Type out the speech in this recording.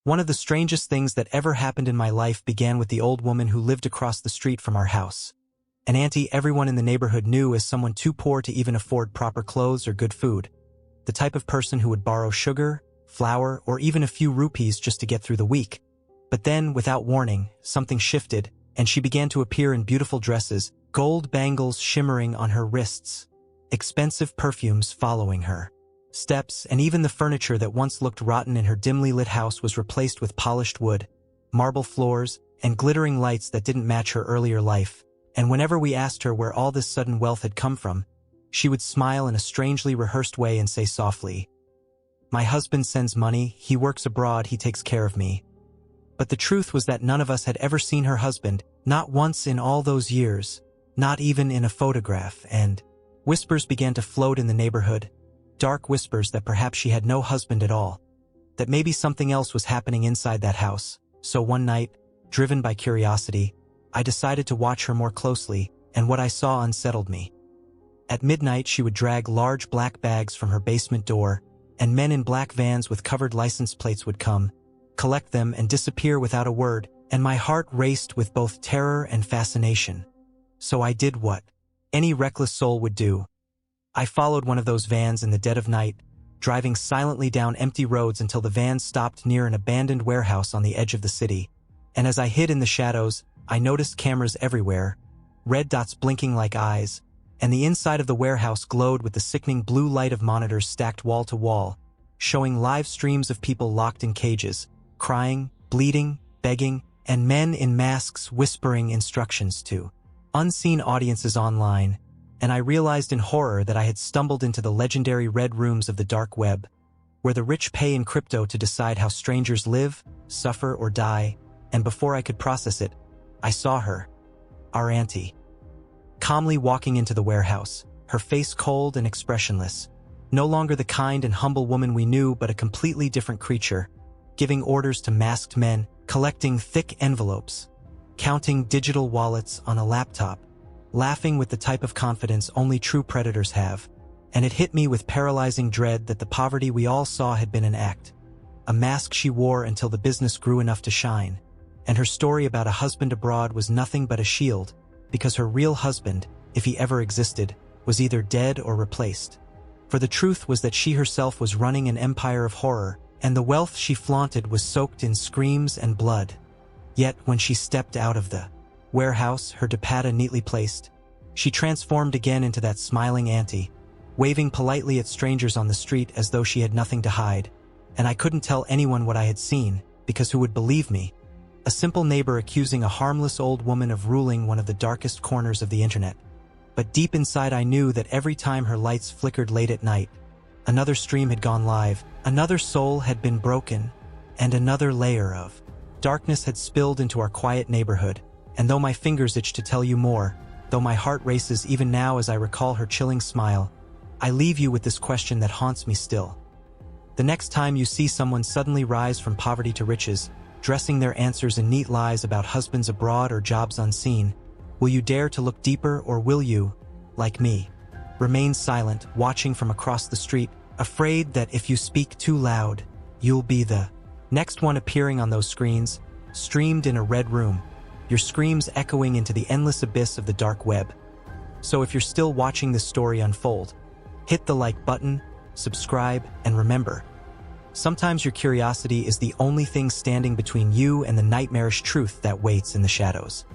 One of the strangest things that ever happened in my life began with the old woman who lived across the street from our house. An auntie everyone in the neighborhood knew as someone too poor to even afford proper clothes or good food. The type of person who would borrow sugar, flour, or even a few rupees just to get through the week. But then, without warning, something shifted, and she began to appear in beautiful dresses, gold bangles shimmering on her wrists, expensive perfumes following her steps, and even the furniture that once looked rotten in her dimly lit house was replaced with polished wood, marble floors, and glittering lights that didn't match her earlier life. And whenever we asked her where all this sudden wealth had come from, she would smile in a strangely rehearsed way and say softly, "My husband sends money, he works abroad, he takes care of me." But the truth was that none of us had ever seen her husband, not once in all those years, not even in a photograph, and whispers began to float in the neighborhood, dark whispers that perhaps she had no husband at all, that maybe something else was happening inside that house. So one night, driven by curiosity, I decided to watch her more closely, and what I saw unsettled me. At midnight, she would drag large black bags from her basement door, and men in black vans with covered license plates would come, collect them, and disappear without a word, and my heart raced with both terror and fascination. So I did what any reckless soul would do. I followed one of those vans in the dead of night, driving silently down empty roads until the van stopped near an abandoned warehouse on the edge of the city. And as I hid in the shadows, I noticed cameras everywhere, red dots blinking like eyes, and the inside of the warehouse glowed with the sickening blue light of monitors stacked wall to wall, showing live streams of people locked in cages, crying, bleeding, begging, and men in masks whispering instructions to unseen audiences online. And I realized in horror that I had stumbled into the legendary red rooms of the dark web, where the rich pay in crypto to decide how strangers live, suffer, or die. And before I could process it, I saw her, our auntie, calmly walking into the warehouse, her face cold and expressionless, no longer the kind and humble woman we knew, but a completely different creature, giving orders to masked men, collecting thick envelopes, counting digital wallets on a laptop, laughing with the type of confidence only true predators have. And it hit me with paralyzing dread that the poverty we all saw had been an act, a mask she wore until the business grew enough to shine. And her story about a husband abroad was nothing but a shield, because her real husband, if he ever existed, was either dead or replaced. For the truth was that she herself was running an empire of horror, and the wealth she flaunted was soaked in screams and blood. Yet when she stepped out of the warehouse, her dupatta neatly placed, she transformed again into that smiling auntie, waving politely at strangers on the street as though she had nothing to hide. And I couldn't tell anyone what I had seen, because who would believe me? A simple neighbor accusing a harmless old woman of ruling one of the darkest corners of the internet. But deep inside I knew that every time her lights flickered late at night, another stream had gone live, another soul had been broken, and another layer of darkness had spilled into our quiet neighborhood. And though my fingers itch to tell you more, though my heart races even now as I recall her chilling smile, I leave you with this question that haunts me still. The next time you see someone suddenly rise from poverty to riches, dressing their answers in neat lies about husbands abroad or jobs unseen, will you dare to look deeper, or will you, like me, remain silent, watching from across the street, afraid that if you speak too loud, you'll be the next one appearing on those screens, streamed in a red room, your screams echoing into the endless abyss of the dark web? So if you're still watching this story unfold, hit the like button, subscribe, and remember, sometimes your curiosity is the only thing standing between you and the nightmarish truth that waits in the shadows.